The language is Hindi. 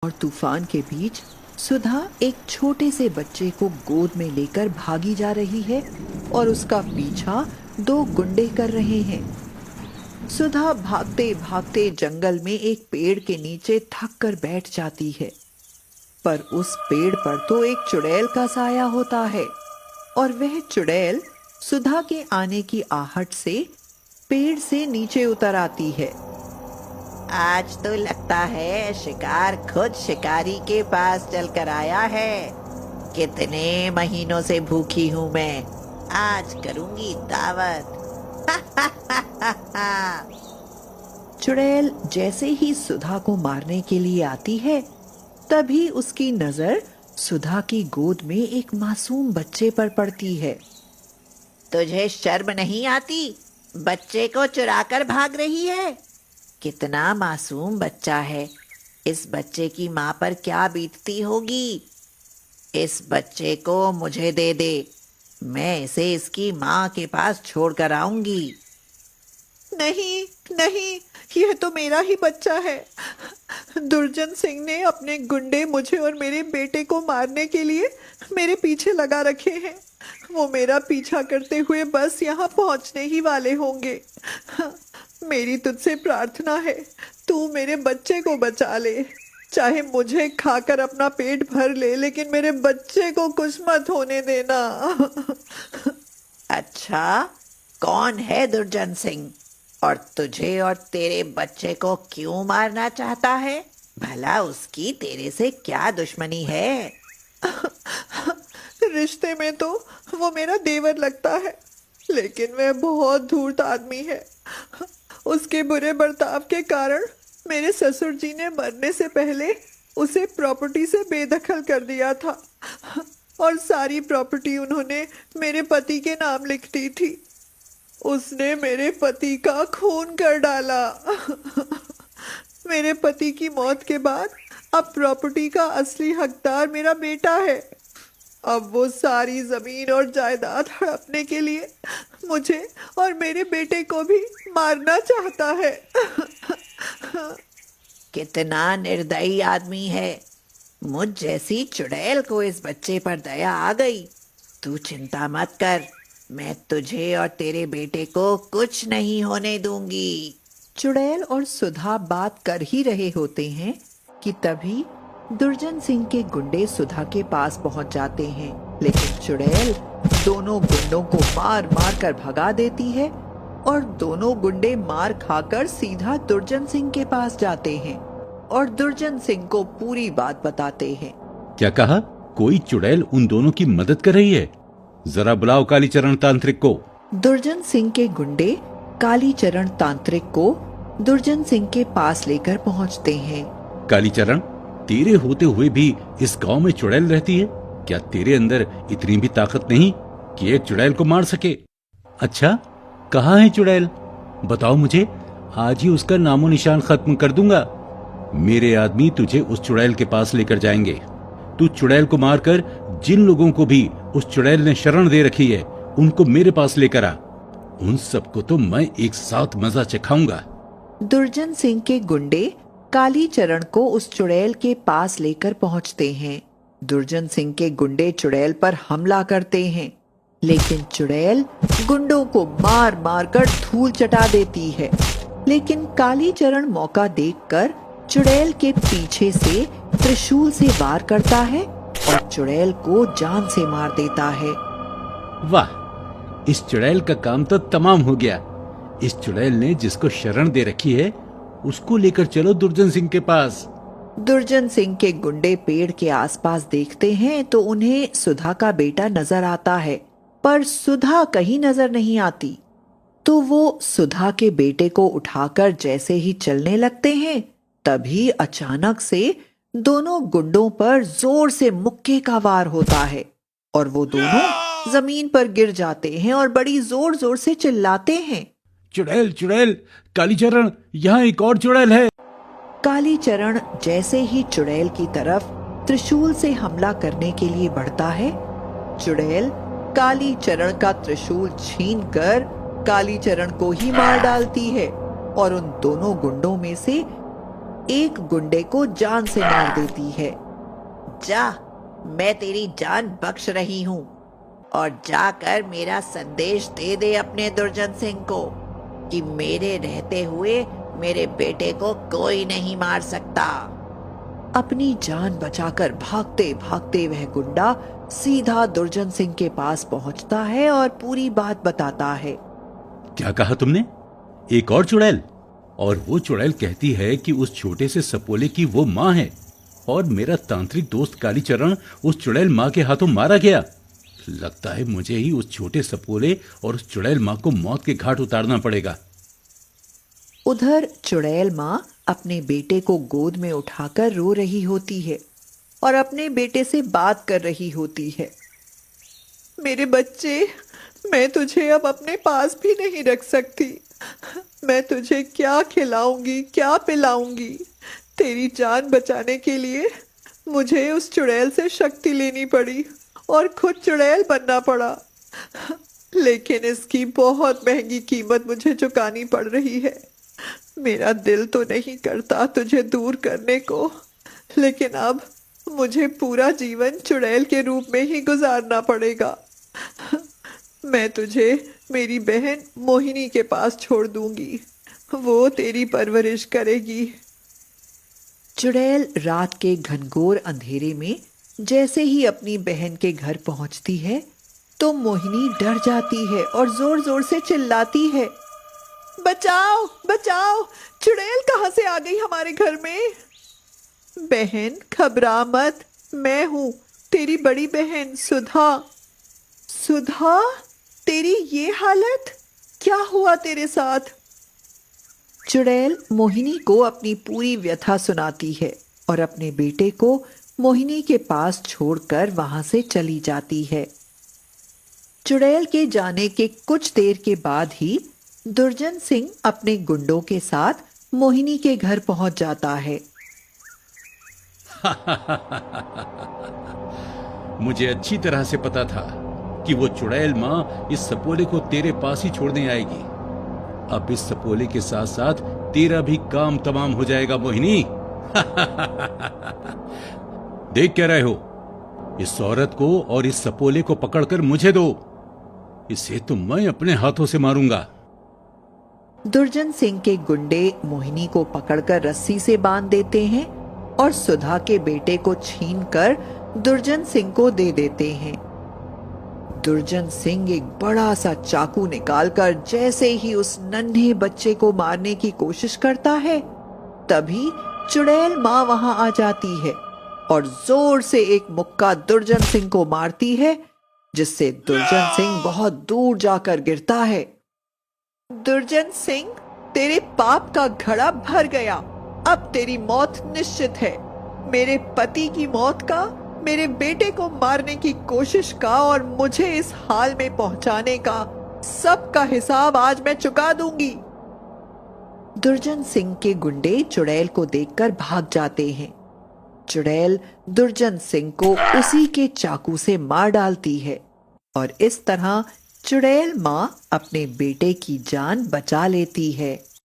और तूफान के बीच सुधा एक छोटे से बच्चे को गोद में लेकर भागी जा रही है और उसका पीछा दो गुंडे कर रहे हैं। सुधा भागते भागते जंगल में एक पेड़ के नीचे थक कर बैठ जाती है, पर उस पेड़ पर तो एक चुड़ैल का साया होता है और वह चुड़ैल सुधा के आने की आहट से पेड़ से नीचे उतर आती है। आज तो लगता है शिकार खुद शिकारी के पास चलकर आया है। कितने महीनों से भूखी हूँ मैं, आज करूंगी दावत। चुड़ैल जैसे ही सुधा को मारने के लिए आती है, तभी उसकी नजर सुधा की गोद में एक मासूम बच्चे पर पड़ती है। तुझे शर्म नहीं आती? बच्चे को चुराकर भाग रही है। कितना मासूम बच्चा है। इस बच्चे की माँ पर क्या बीतती होगी। इस बच्चे को मुझे दे दे, मैं इसे इसकी माँ के पास छोड़ कर आऊंगी। नहीं नहीं, यह तो मेरा ही बच्चा है। दुर्जन सिंह ने अपने गुंडे मुझे और मेरे बेटे को मारने के लिए मेरे पीछे लगा रखे हैं। वो मेरा पीछा करते हुए बस यहाँ पहुँचने ही वाले होंगे। मेरी तुझसे प्रार्थना है, तू मेरे बच्चे को बचा ले। चाहे मुझे खाकर अपना पेट भर ले, लेकिन मेरे बच्चे को कुछ मत होने देना। अच्छा, कौन है दुर्जन सिंह और तुझे और तेरे बच्चे को क्यों मारना चाहता है? भला उसकी तेरे से क्या दुश्मनी है? रिश्ते में तो वो मेरा देवर लगता है, लेकिन वह बहुत धूर्त आदमी है। उसके बुरे बर्ताव के कारण मेरे ससुर जी ने मरने से पहले उसे प्रॉपर्टी से बेदखल कर दिया था और सारी प्रॉपर्टी उन्होंने मेरे पति के नाम लिख दी थी। उसने मेरे पति का खून कर डाला। मेरे पति की मौत के बाद अब प्रॉपर्टी का असली हकदार मेरा बेटा है। अब वो सारी जमीन और जायदाद हड़पने के लिए मुझे और मेरे बेटे को भी मारना चाहता है। कितना निर्दयी आदमी है। मुझ जैसी चुड़ैल को इस बच्चे पर दया आ गई। तू चिंता मत कर, मैं तुझे और तेरे बेटे को कुछ नहीं होने दूंगी। चुड़ैल और सुधा बात कर ही रहे होते हैं कि तभी दुर्जन सिंह के गुंडे सुधा के पास पहुंच जाते हैं, लेकिन चुड़ैल दोनों गुंडों को मार मार कर भगा देती है और दोनों गुंडे मार खाकर सीधा दुर्जन सिंह के पास जाते हैं और दुर्जन सिंह को पूरी बात बताते हैं। क्या कहा? कोई चुड़ैल उन दोनों की मदद कर रही है? जरा बुलाओ कालीचरण तांत्रिक को। दुर्जन सिंह के गुंडे कालीचरण तांत्रिक को दुर्जन सिंह के पास लेकर पहुंचते हैं। कालीचरण, तेरे होते हुए भी इस गांव में चुड़ैल रहती है? क्या तेरे अंदर इतनी भी ताकत नहीं कि एक चुड़ैल को मार सके? अच्छा, कहाँ है चुड़ैल? बताओ मुझे, आज ही उसका नामो निशान खत्म कर दूंगा। मेरे आदमी तुझे उस चुड़ैल के पास लेकर जाएंगे। तू चुड़ैल को मारकर जिन लोगों को भी उस चुड़ैल ने शरण दे रखी है, उनको मेरे पास लेकर आ। उन सबको तो मैं एक साथ मजा चखाऊंगा। दुर्जन सिंह के गुंडे कालीचरण को उस चुड़ैल के पास लेकर पहुंचते हैं। दुर्जन सिंह के गुंडे चुड़ैल पर हमला करते हैं, लेकिन चुड़ैल गुंडों को मार मार कर धूल चटा देती है। लेकिन कालीचरण मौका देखकर चुड़ैल के पीछे से त्रिशूल से वार करता है और चुड़ैल को जान से मार देता है। वाह, इस चुड़ैल का काम तो तमाम हो गया। इस चुड़ैल ने जिसको शरण दे रखी है, उसको लेकर चलो दुर्जन सिंह के पास। दुर्जन सिंह के गुंडे पेड़ के आसपास देखते हैं तो उन्हें सुधा का बेटा नजर आता है, पर सुधा कहीं नजर नहीं आती। तो वो सुधा के बेटे को उठाकर जैसे ही चलने लगते हैं, तभी अचानक से दोनों गुंडों पर जोर से मुक्के का वार होता है और वो दोनों जमीन पर गिर जाते हैं और बड़ी जोर जोर से चिल्लाते हैं, चुड़ैल चुड़ैल, कालीचरण, यहाँ एक और चुड़ैल है। कालीचरण जैसे ही चुड़ैल की तरफ त्रिशूल से हमला करने के लिए बढ़ता है, चुड़ैल कालीचरण का त्रिशूल छीनकर कालीचरण को ही मार डालती है और उन दोनों गुंडों में से एक गुंडे को जान से मार देती है। जा, मैं तेरी जान बख्श रही हूँ और जाकर मेरा संदेश दे दे अपने दुर्जन सिंह को कि मेरे रहते हुए मेरे बेटे को कोई नहीं मार सकता। अपनी जान बचाकर भागते भागते वह गुंडा सीधा दुर्जन सिंह के पास पहुंचता है और पूरी बात बताता है। क्या कहा तुमने? एक और चुड़ैल? और वो चुड़ैल कहती है कि उस छोटे से सपोले की वो माँ है और मेरा तांत्रिक दोस्त कालीचरण उस चुड़ैल माँ के हाथों मारा गया। लगता है मुझे ही उस छोटे सपोले और उस चुड़ैल माँ को मौत के घाट उतारना पड़ेगा। उधर चुड़ैल माँ अपने बेटे को गोद में उठाकर रो रही होती है और अपने बेटे से बात कर रही होती है। मेरे बच्चे, मैं तुझे अब अपने पास भी नहीं रख सकती। मैं तुझे क्या खिलाऊंगी, क्या पिलाऊंगी? तेरी जान बचाने के लिए मुझे उस चुड़ैल से शक्ति लेनी पड़ी और खुद चुड़ैल बनना पड़ा। लेकिन इसकी बहुत महंगी कीमत मुझे चुकानी पड़ रही है। मेरा दिल तो नहीं करता तुझे दूर करने को, लेकिन अब मुझे पूरा जीवन चुड़ैल के रूप में ही गुजारना पड़ेगा। मैं तुझे मेरी बहन मोहिनी के पास छोड़ दूंगी, वो तेरी परवरिश करेगी। चुड़ैल रात के घनघोर अंधेरे में जैसे ही अपनी बहन के घर पहुंचती है तो मोहिनी डर जाती है और जोर जोर से चिल्लाती है, बचाओ बचाओ, चुड़ैल कहाँ से आ गई हमारे घर में? बहन घबरा मत, मैं हूँ तेरी बड़ी बहन सुधा। सुधा, तेरी ये हालत, क्या हुआ तेरे साथ? चुड़ैल मोहिनी को अपनी पूरी व्यथा सुनाती है और अपने बेटे को मोहिनी के पास छोड़कर वहां से चली जाती है। चुड़ैल के जाने के कुछ देर के बाद ही दुर्जन सिंह अपने गुंडों के साथ मोहिनी के घर पहुंच जाता है। मुझे अच्छी तरह से पता था कि वो चुड़ैल माँ इस सपोले को तेरे पास ही छोड़ने आएगी। अब इस सपोले के साथ साथ तेरा भी काम तमाम हो जाएगा मोहिनी। देख क्या रहे हो? इस औरत को और इस सपोले को पकड़कर मुझे दो, इसे तो मैं अपने हाथों से मारूंगा। दुर्जन सिंह के गुंडे मोहिनी को पकड़कर रस्सी से बांध देते हैं और सुधा के बेटे को छीनकर दुर्जन सिंह को दे देते हैं। दुर्जन सिंह एक बड़ा सा चाकू निकालकर जैसे ही उस नन्हे बच्चे को मारने की कोशिश करता है, तभी चुड़ैल माँ वहां आ जाती है और जोर से एक मुक्का दुर्जन सिंह को मारती है, जिससे दुर्जन सिंह बहुत दूर जाकर गिरता है। दुर्जन सिंह, तेरे पाप का घड़ा भर गया, अब तेरी मौत निश्चित है। मेरे पति की मौत का, मेरे बेटे को मारने की कोशिश का और मुझे इस हाल में पहुंचाने का सबका हिसाब आज मैं चुका दूंगी। दुर्जन सिंह के गुंडे चुड़ैल को देखकर भाग जाते हैं। चुड़ैल दुर्जन सिंह को उसी के चाकू से मार डालती है और इस तरह चुड़ैल माँ अपने बेटे की जान बचा लेती है।